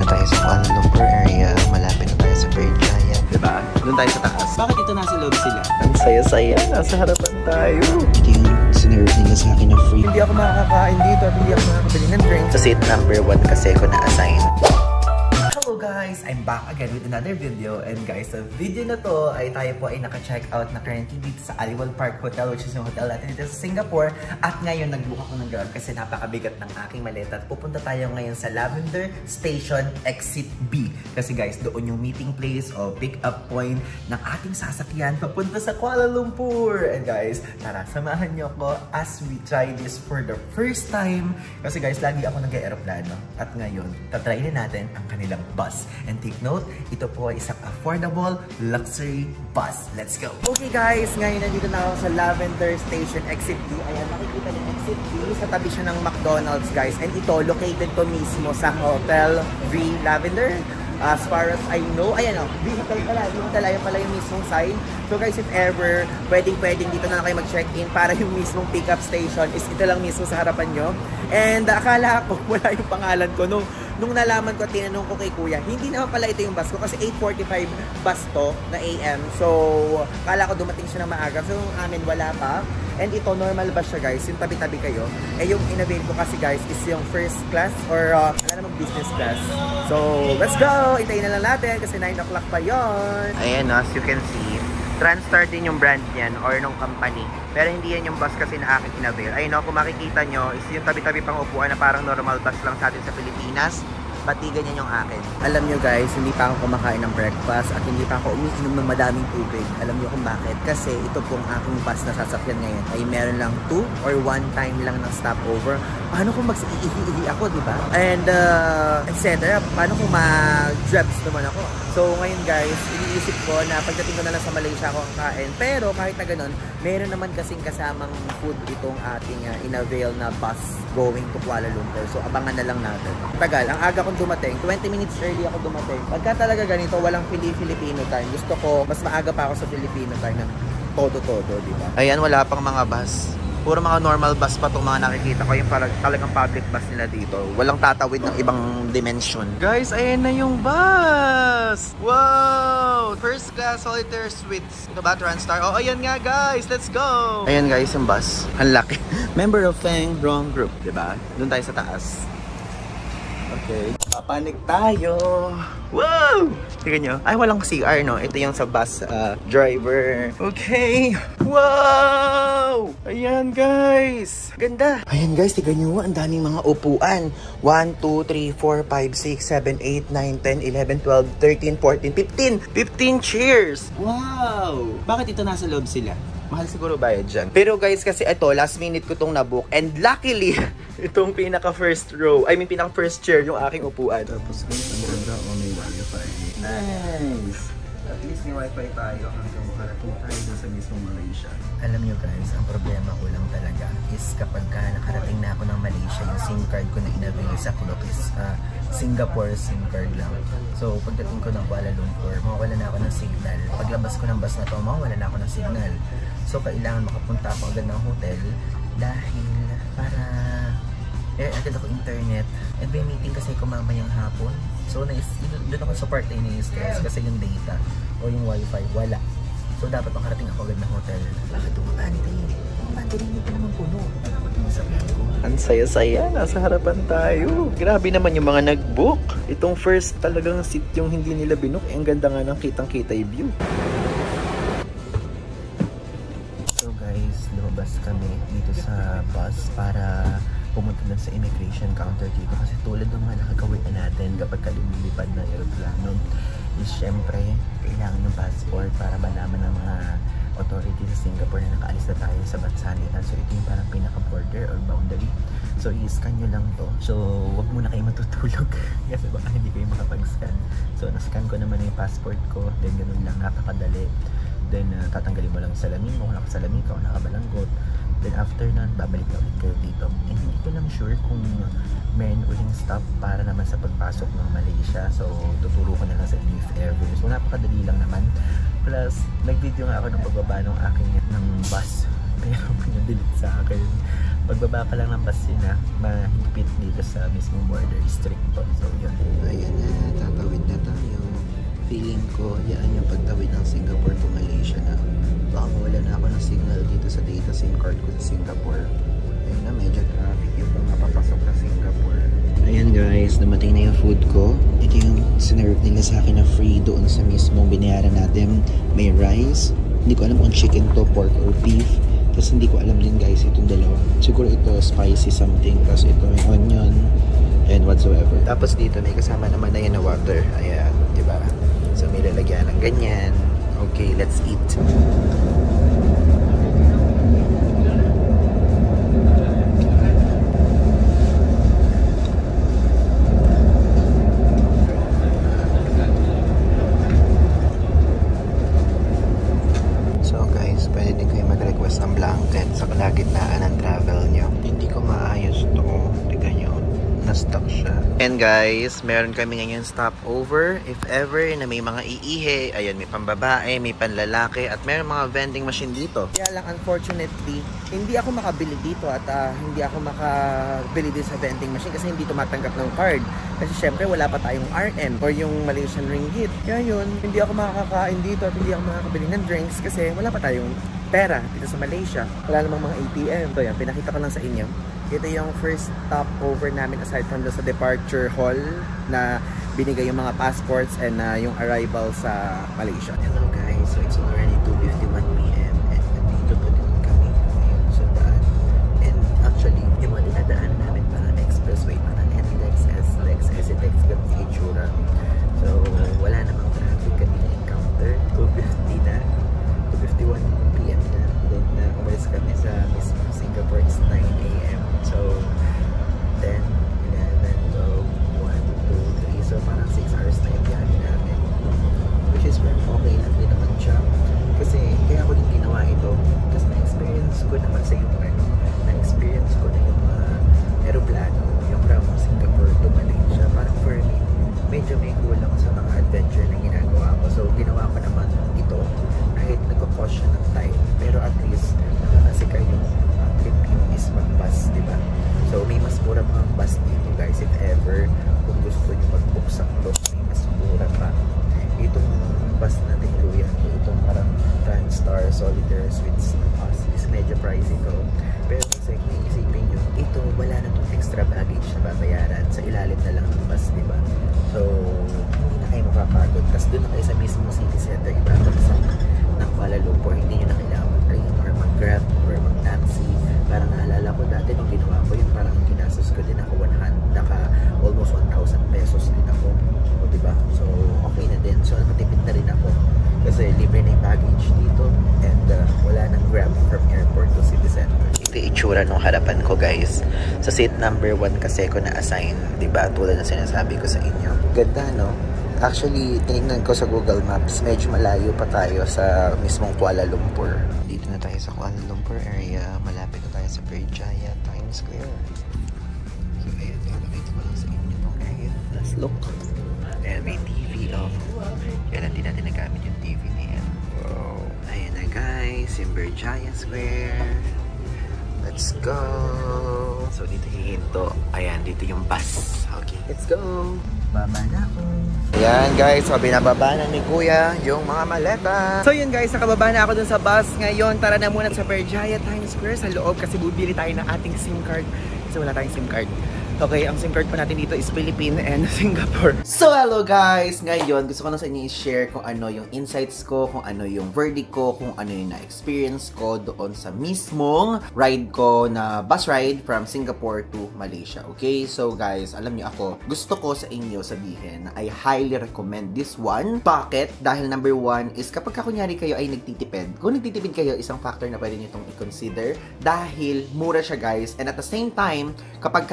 tayo sa Kuala Lumpur area. Malapit na tayo sa Berjaya. Diba? Doon tayo sa taas. Bakit ito nasa loob sila? Ang saya-saya. Nasa harapan tayo. Ito yung sinerve nila sa akin na free. Hindi ako makakakain dito at hindi ako makakabili ng drinks. Sa seat number 1 kasi ako na-assign. Hello guys! I'm back again with another video. And guys, sa video na to ay tayo po ay naka-check out na currently dito sa Aliwal Park Hotel, which is yung hotel natin dito sa Singapore. At ngayon nag-book ako ng Grab kasi napakabigat ng aking maleta. At pupunta tayo ngayon sa Lavender Station Exit B. Kasi guys, doon yung meeting place o pick-up point ng ating sasakyan papunta sa Kuala Lumpur. And guys, tara, samahan nyo ako as we try this for the first time. Kasi guys, lagi ako nag-aeroplano. At ngayon, tatry na natin ang kanilang bus. And take note, ito po ay isang affordable luxury bus. Let's go! Okay guys, ngayon nandito na ako sa Lavender Station Exit B. Ayan, makikita niyo Exit B. Sa tabi siya ng McDonald's guys. And ito, located to mismo sa Hotel V Lavender. As far as I know, ayan o, vehicle pala, ayan pala yung mismong sign. So guys, if ever, pwedeng dito na kayo mag-check-in para yung mismong pick-up station is ito lang mismo sa harapan nyo. And akala ko, wala yung pangalan ko. Nung nalaman ko, tinanong ko kay kuya, hindi naman pala ito yung bus ko kasi 8:45 bus to na AM. So, akala ko dumating siya ng maaga. So, yung amin wala pa. And ito, normal bus siya guys, yung tabi-tabi kayo. Eh, yung in-avail ko kasi guys is yung first class or business class. So, let's go! Itayin na lang natin kasi 9 o'clock pa yon. Ayan, as you can see, TransStar din yung brand niyan or nung company. Pero hindi yan yung bus kasi na aking in-avail. Ayun o, kung makikita nyo, is yung tabi-tabi pang upuan na parang normal bus lang sa atin sa Pilipinas. Pati ganyan yung akin. Alam nyo guys, hindi pa ako kumakain ng breakfast at hindi pa ako umiinom ng madaming tubig. Alam nyo kung bakit? Kasi ito pong aking bus na sasakyan ngayon ay meron lang 2 or 1 time lang ng stopover. Paano kung mag-iihi ako, di ba? And etc. Paano kung mag-jobs naman ako? So ngayon guys, iniisip ko na pagdating ko na lang sa Malaysia ako ang kain. Pero kahit na ganun, meron naman kasing kasamang food itong ating in-avail na bus going to Kuala Lumpur. So abangan na lang natin. Tagal, ang aga kong dumating, 20 minutes early ako dumating. Pagka talaga ganito, walang Filipino time. Gusto ko, mas maaga pa ako sa Filipino time ng todo-todo, di ba? Ayan, wala pang mga bus. Puro mga normal bus pa itong mga nakikita ko. Yung talagang public bus nila dito. Walang tatawid ng ibang dimension. Guys, ayan na yung bus! Wow! First class solitaire suites. Ito ba, TransStar? Oh, ayan nga guys! Let's go! Ayan guys, yung bus. Ang laki. Member of Feng Drong Group. Diba? Doon tayo sa taas. Okay. Papanik tayo. Wow! Tingnan nyo. Ay, walang CR, no? Ito yung sa bus driver. Okay. Wow! Ayan, guys. Ganda. Ayan, guys. Tingnan nyo. Ang daming mga upuan. 1, 2, 3, 4, 5, 6, 7, 8, 9, 10, 11, 12, 13, 14, 15. 15 chairs. Wow! Bakit ito nasa loob sila? Mahal siguro bayad dyan. Pero guys, kasi ito, last minute ko itong nabook. And luckily, itong pinaka first row, pinaka first chair yung aking upuan. Tapos guys, ang ganda o may wifi. Nice! At least may wifi tayo hanggang makarating tayo sa mismong Malaysia. Alam nyo guys, ang problema ko lang talaga is kapag nakarating na ako ng Malaysia, yung SIM card ko na in-avail sa Klook is Singapore SIM card lang. So pagdating ko ng Kuala Lumpur, mawawala na ako ng signal. Paglabas ko ng bus na to, mawawala na ako ng signal. So kailangan makapunta ako agad ng hotel dahil para agad ako internet. And may meeting kasi ko mamayang hapon. So doon ako sa part na ini-stress kasi yung data o yung wifi, wala. So dapat makarating ako agad ng hotel. Bakit umante? Umante rin hindi pa naman puno. Ang saya-saya, nasa harapan tayo. Grabe naman yung mga nag-book. Itong first talagang seat yung hindi nila binook. Ang ganda nga ng kitang-kita yung view. So guys, lumabas kami dito sa bus para pumunta lang sa immigration counter dito. Kasi tulad ng mga nakagawin na natin kapag lumilipad ng aeroplano is syempre kailangan ng passport para malaman ng mga authority sa Singapore na nakaalis na tayo sa bansa nila. So ito yung parang pinaka-border or boundary. So i-scan nyo lang to. So wag muna kayo matutulog kasi baka hindi kayo makapag-scan. So na-scan ko naman yung passport ko. Then ganun lang, napakadali. Then tatanggalin mo lang yung salamin mo, kung nakasalamin ka o nakabalanggot. Then after nun, babalik na ulit kayo dito. And hindi ko lang sure kung meron uling stop para naman sa pagpasok ng Malaysia. So tuturo ko na lang sa inyo if ever. So napakadali lang naman. Plus, nag-video nga ako ng pagbaba ng aking ng bus. Pero pinadelete sa akin. Pagbaba ka lang ng bus yun mahigpit dito sa mismong border. Strict po. So yun. Ayan na. ko, yan yung pagtawid ng Singapore to Malaysia na. Baka mawala na ako ng signal dito sa data SIM card ko sa Singapore. Ayun na, medyo traffic yung papapasok sa Singapore. Ayan guys, dumating na yung food ko. Ito yung sinerve nila sa akin na free doon sa mismong binayaran natin. May rice. Hindi ko alam kung chicken to, pork or beef. Tapos hindi ko alam din guys itong dalawa. Siguro ito spicy something. Tapos ito may onion and whatsoever. Tapos dito may kasama naman na yan na water. Ayan, diba? So may lalagyan ng ganyan. Okay, let's eat. So guys, pwede din kayo mag-request ng blanket sa kalagitnaan ng travel nyo. Hindi ko maayos to. Tignan nyo. Na-stuck siya. And guys, meron kami ngayon stopover. If ever na may mga iihe, ayan, may pambabae, may panlalaki, at meron mga vending machine dito. Kaya lang, unfortunately, hindi ako makabili dito at hindi ako makabili din sa vending machine kasi hindi tumatanggap ng card. Kasi syempre, wala pa tayong RM or yung Malaysian ringgit. Kaya yun, hindi ako makakakain dito at hindi ako makakabili ng drinks kasi wala pa tayong pera dito sa Malaysia. Wala namang mga ATM. So yan, pinakita ko lang sa inyo. Ito yung first stopover namin aside from sa departure hall na binigay yung mga passports and yung arrival sa Malaysia. Hello guys, so it's already 2:51 PM and nandito pa din kami ngayon sa daan. And actually, yung mga dinadaan namin para expressway, para NLEX, SLEX, SETEX, ganun sa itsura. So, wala namang traffic kami na-encounter. 2:50 na, 2:51 PM na. Then, umalis kami sa mismo Singapore is 9 AM. So, 10, 11, 12, 1, 2, 3. So, parang 6 hours na yung biyahe namin. Which is okay lang din naman siya. Kasi, kaya ako din ginawa ito. Kasi na-experience ko naman sa yung na-experience ko na yung aeroplano, yung from Singapore to Malaysia. Parang for me, medyo may kulang sa mga adventure na ginagawa ko. So, ginawa ko naman ito kahit nagko-cost siya ng time. Pero at least, nakakasika yung trip yung is mag-bus, diba? So, may mas mura pang bus dito guys. If ever, kung gusto nyo mag-book sa clock, may mas mura pa. Itong bus na tinuluyan ko, itong parang Transtar Solitaire Suites bus is medyo pricey to. Pero kasi kung iisipin nyo, ito wala na itong extra baggage na babayaran. Sa ilalim na lang ng bus, diba? So, hindi na kayo makapagod. Tapos doon na kayo sa mismong city center, ibabagsak ng Kuala Lumpur. Hindi nyo na kailangan mag-train or mag-grab or mag-taxi. Parang naalala ko dati nung ginawa ko yun, parang ginastos ko din ako almost 1,000 pesos din ako. O diba? So, okay na din. So, matipid na rin ako. Kasi libre na yung baggage dito and wala nang grab from airport to city center. Ito yung itsura nung harapan ko guys. Sa seat number 1 kasi ko na-assign. Diba? Tulad na sinasabi ko sa inyo. Ganda no? Actually, tinignan ko sa Google Maps, medyo malayo pa tayo sa mismong Kuala Lumpur. Dito na tayo sa Kuala Lumpur area. Malapit na tayo sa Berjaya Times Square. So, ayun, nakakita ko lang sa inyo itong area. Let's look. Ayan, may TV off. Kaya lang din natin nagamit yung TV niya. Wow. Ayan na guys, yung Berjaya Square. Let's go! So, dito hihinto. Ayan, dito yung bus. Okay, let's go! Baba na ako. Ayan guys, so binababa na ni Kuya yung mga maleta. So yun guys, nakababa na ako dun sa bus. Ngayon, tara na muna sa Berjaya Times Square sa loob kasi bubili tayo ng ating SIM card. Kasi wala tayong SIM card. Okay, ang SIM card pa natin dito is Philippine and Singapore. So hello guys! Ngayon, gusto ko na sa inyo i-share kung ano yung insights ko, kung ano yung verdict ko, kung ano yung na-experience ko doon sa mismong ride ko na bus ride from Singapore to Malaysia. Okay? So guys, alam niyo ako, gusto ko sa inyo sabihin na I highly recommend this one. Bakit? Dahil number 1 is kapag kunyari kayo ay nagtitipid. Kung nagtitipid kayo, isang factor na pwede niyo itong i-consider dahil mura siya guys. And at the same time, kapag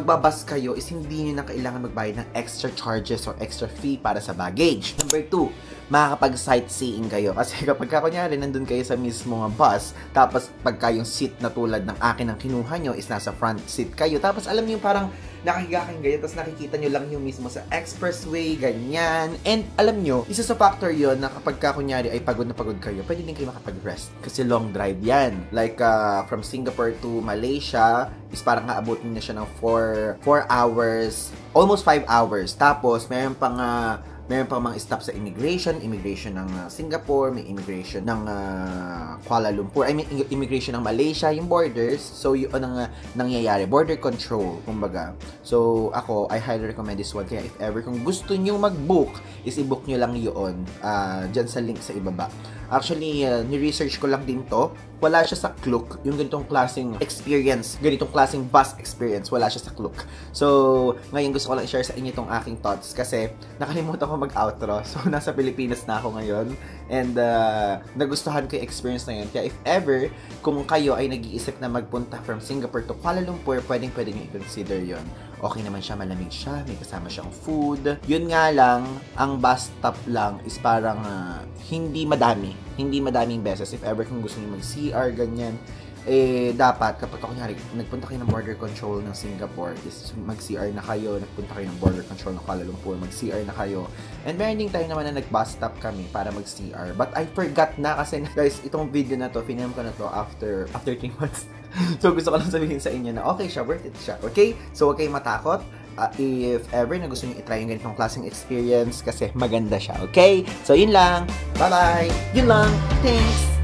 magbabas kayo is hindi nyo na kailangan magbayad ng extra charges or extra fee para sa baggage. Number 2, makakapag-sightseeing kayo. Kasi kapag kunyari nandun kayo sa mismo bus, tapos pagka yung seat na tulad ng akin ang kinuha nyo is nasa front seat kayo. Tapos alam nyo parang nakahiga kayong ganyan, tapos nakikita nyo lang yung mismo sa expressway, ganyan. And alam nyo, isa sa factor yon na kapag kunyari ay pagod na pagod kayo, pwede din kayo makapag-rest. Kasi long drive yan. Like from Singapore to Malaysia is parang aabutin na siya ng 4 hours, almost 5 hours. Tapos mayroon pang Meron pa mga stop sa immigration ng Singapore, may immigration ng Kuala Lumpur, I mean immigration ng Malaysia, yung borders. So yun ang nangyayari, border control, kumbaga. So ako, I highly recommend this one. Kaya if ever kung gusto niyo mag-book, is i-book nyo lang yun dyan sa link sa ibaba. Actually, ni-research ko lang din to. Wala siya sa Klook. Yung ganitong klaseng experience, ganitong klaseng bus experience, wala siya sa Klook. So, ngayon gusto ko lang i-share sa inyo itong aking thoughts kasi nakalimutan ko mag-outro. So, nasa Pilipinas na ako ngayon. And, nagustuhan ko yung experience na yun. Kaya if ever, kung kayo ay nag-iisip na magpunta from Singapore to Kuala Lumpur, pwede nyo i-consider yon. Okay naman siya, malamig siya, may kasama siyang food. Yun nga lang, ang bus stop lang is parang hindi madaming beses. If ever kung gusto niyo mag-CR, ganyan, dapat kapag kunyari nagpunta kayo ng border control ng Singapore is mag-CR na kayo, nagpunta kayo ng border control ng Kuala Lumpur, mag-CR na kayo. And meron din tayo naman na nag-bus stop kami para mag-CR. But I forgot na kasi guys, itong video na to, film ko na to after 3 months. So gusto ko lang sabihin sa inyo na okay siya, worth it siya. Okay? So huwag kayong matakot. If ever na gusto nyo i-try yung ganitong klaseng experience kasi maganda siya. Okay? So yun lang. Bye-bye! Yun lang. Thanks!